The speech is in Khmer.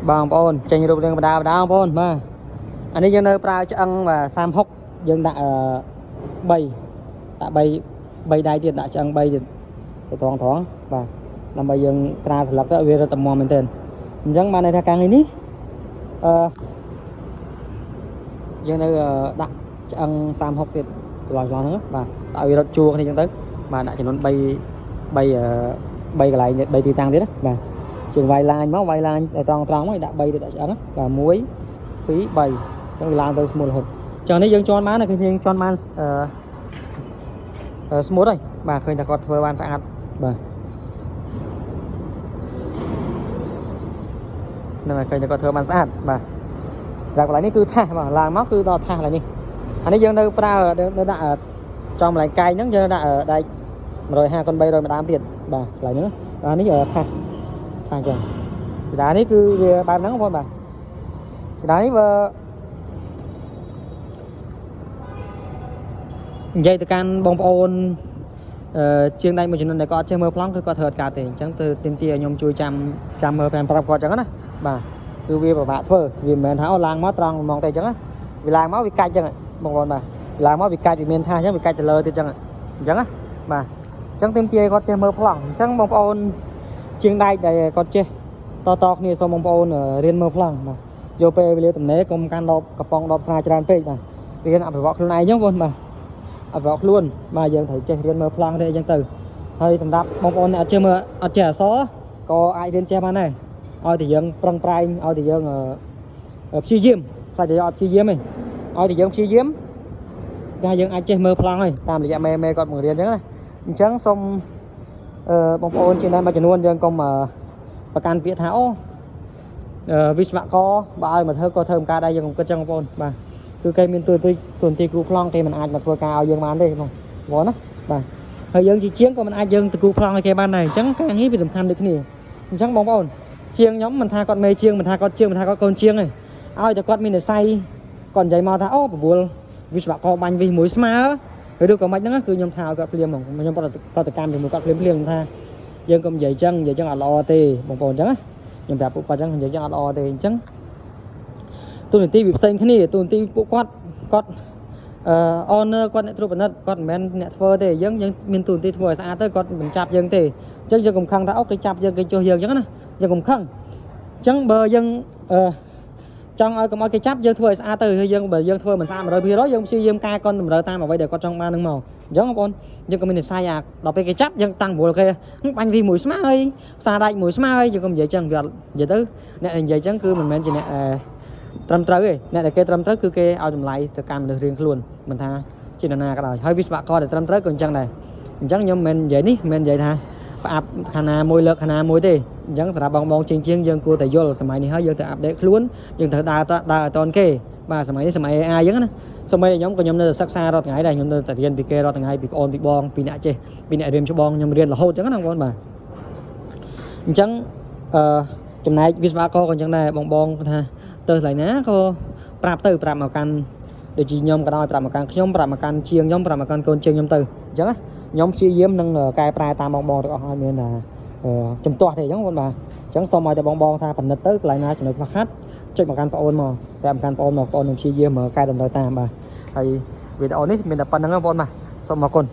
បងប្អូនចេញរូបរាងបដាបងប្អូនបាទអានេះយើងនៅប្រើឆ្អឹងបាទ36យើងដាក់3ដាក់3ដៃទៀតដាក់ឆ្អឹង3ទៀតទៅត្រង់បាទដើម្បីយើងក្រាលស្លឹកទៅវារឹតតែមាំមែនទែនអញ្ចឹងបានន័យថាការងារនេះយើងនៅដាក់ឆ្អឹង36ទៀតច្រឡំហ្នឹងបាទឲ្យវារត់ជួរគ្នាអញ្ចឹងទៅបាទដាក់ចំនួន3កន្លែង3ទីតាំងទៀតណាបាទជាងវាយឡាញមកវាយឡាញត្រង់មកដាក់3ទៀតដាក់ឆ្អឹងបាទ1 2 3អញ្ចឹងវាឡើងទៅស្មូតរហូតចឹងនេះយើងជន់បានឃើញយើងជន់បានស្មូតហើយបាទឃើញតែគាត់ធ្វើបានស្អាតបាទហ្នឹងហើយឃើញតែគាត់ធ្វើបានស្អាតបាទដល់កន្លែងនេះគឺថាសបាទឡើងមកគឺដល់ថាសឡើយនេះអានេះយើងនៅប្រើនៅដាក់ចំកន្លែងកែងហ្នឹងយើងដាក់ដែក150x300ម្ដងទៀតបាទកន្លែងហ្នឹងអានេះថាសអញ្ចឹងកដានេះគឺវាបែបហ្នឹងបងប្អូនបាទកដានេះបើនិយាយទៅកាន់បងប្អូនជាងដៃមួយចំនួនដែលគាត់អត់ចេះមើលប្លង់គឺគាត់ធ្វើអត់កើតទេអញ្ចឹងទៅទាមទារឲ្យខ្ញុំជួយចាំមើលតាមប្រាប់គាត់អញ្ចឹងណាបាទគឺវាពិបាកធ្វើវាមិនមែនថាអូឡើងមកត្រង់ហ្មងទេអញ្ចឹងណាវាឡើងមកវាកាច់អញ្ចឹងបងប្អូនបាទឡើងមកវាកាច់វាមានថាអញ្ចឹងវាកាច់ទៅលើទៀតអញ្ចឹងណាបាទអញ្ចឹងទាមទារឲ្យគាត់ចេះមើលប្លង់អញ្ចឹងបងប្អូនជាងដៃដែលគាត់ចេះតគ្នាសូមបងប្អូនរៀនមើលប្លង់បាទយកពេលវេលាទំនេរកុំកាន់ដបកំប៉ុងដបស្រាច្រើនពេកបាទរៀនអភិវឌ្ឍខ្លួនឯងអញ្ចឹងបងប្អូនបាទអភិវឌ្ឍខ្លួនបាទយើងត្រូវចេះរៀនមើលប្លង់ទេអញ្ចឹងទៅហើយសម្រាប់បងប្អូនអ្នកអត់ចេះមើលអត់ចេះអក្សរក៏អាចរៀនចេះបានដែរឲ្យតែយើងប្រឹងប្រែងឲ្យតែយើងព្យាយាមខ្លាចតែអត់ព្យាយាមទេឲ្យតែយើងព្យាយាមតែយើងអាចចេះមើលប្លង់ហើយតាមរយៈមេគាត់បង្រៀនអញ្ចឹងណាអញ្ចឹងសូមបងប្អូនជាអ្នកមួយចំនួនយើងកុំប្រកាន់ពាក្យថាអូវិស្វករបើឲ្យមកធ្វើក៏ធ្វើមិនកើតដែរយើងកុំគិតចឹងបងប្អូនបាទគឺគេមានទួនាទីគ្រូប្លង់គេមិនអាចមកធ្វើការឲ្យយើងបានទេបងប្អូនណាបាទហើយយើងជាជាងក៏មិនអាចយើងទៅគ្រូប្លង់ឲ្យគេបានដែរអញ្ចឹងការងារវាសំខាន់ដូចគ្នាអញ្ចឹងបងប្អូនជាងខ្ញុំមិនថាគាត់មេជាងមិនថាគាត់ជាងមិនថាគាត់កូនជាងទេឲ្យតែគាត់មាននិស្ស័យគាត់និយាយមកថាអូបបួលវិស្វករបាញ់វិសមួយស្មើឬក៏មិនហ្នឹងគឺខ្ញុំថាឲ្យគាត់ភ្លាមហ្មងខ្ញុំប្រតិកម្មជាមួយគាត់ភ្លាមថាយើងកុំនិយាយចឹងអត់ល្អទេបងប្អូនអញ្ចឹងណាខ្ញុំប្រាប់ពួកគាត់ចឹងនិយាយចឹងអត់ល្អទេអញ្ចឹងទូនាទីវាផ្សេងគ្នាទូនាទីពួកគាត់owner គាត់អ្នកត្រួតពិនិត្យគាត់មិនមែនអ្នកធ្វើទេយើងមានទូនាទីធ្វើឲ្យស្អាតទៅគាត់មិនចាប់យើងទេអញ្ចឹងយើងកុំខឹងថាអូគេចាប់យើងគេចុះយើងអញ្ចឹងណាយើងកុំខឹងអញ្ចឹងបើយើងចង់ឲ្យកុំឲ្យគេចាប់យើងធ្វើឲ្យស្អាតទៅហើយយើងបើយើងធ្វើមិនស្អាត 100%យើងព្យាយាមកែគាត់តម្រូវតាមអ្វីដែលគាត់ចង់បាននឹងមកអញ្ចឹងបងប្អូនយើងក៏មាននិស្ស័យដល់ពេលគេចាប់យើងតាំងព្រោះគេបាញ់វីមួយស្មើហើយផ្សារដាច់មួយស្មើហើយយើងក៏និយាយចឹងវានិយាយទៅអ្នកនិយាយចឹងគឺមិនមែនជាអ្នកត្រឹមត្រូវទេអ្នកដែលគេត្រឹមត្រូវគឺគេឲ្យតម្លៃទៅកម្មមនុស្សរៀងខ្លួនមិនថាជានរណាក៏ដោយហើយវិស្វករដែលត្រឹមត្រូវក៏អញ្ចឹងដែរអញ្ចឹងខ្ញុំមិននិយាយនេះមិននិយាយថាផ្អាប់ខាងណាមួយលើកខាងណាមួយទេអញ្ចឹងសម្រាប់បងជាងយើងគួរតែយល់សម័យនេះហើយយើងទៅអាប់ដេតខ្លួនយើងត្រូវដើរឲ្យតនគេបាទសម័យនេះសម័យ AI អញ្ចឹងណាសម័យខ្ញុំក៏ខ្ញុំនៅសិក្សារាល់ថ្ងៃដែរខ្ញុំនៅតែរៀនពីគេរាល់ថ្ងៃពីប្អូនពីបងពីអ្នកចេះពីអ្នករៀនច្បងខ្ញុំរៀនរហូតអញ្ចឹងណាបងប្អូនបាទអញ្ចឹងចំណែកវិស្វករក៏អញ្ចឹងដែរបងថាទៅកន្លែងណាក៏ប្រាប់មកកាន់ដូចជាខ្ញុំក៏ដោយប្រាប់មកកាន់ខ្ញុំប្រាប់មកកាន់ជាងខ្ញុំប្រាប់មកកាន់កូនជាងខ្ញុំទៅអញ្ចឹងណាខ្ញុំព្យាយាមនឹងកែប្រែតាមបងទាំងអស់ឲ្យមានជំទាស់ទេអញ្ចឹងបងបាទអញ្ចឹងសូមឲ្យតែបងថាពិនិត្យទៅកន្លែងណាចំណុចខ្វះខាតចុចមកកាន់ប្អូនមកតែមកកាន់ប្អូននឹងព្យាយាមកែតម្រូវតាមបាទហើយវីដេអូនេះមានតែប៉ុណ្្នឹងបងប្អូនបាទសូមអរគុណ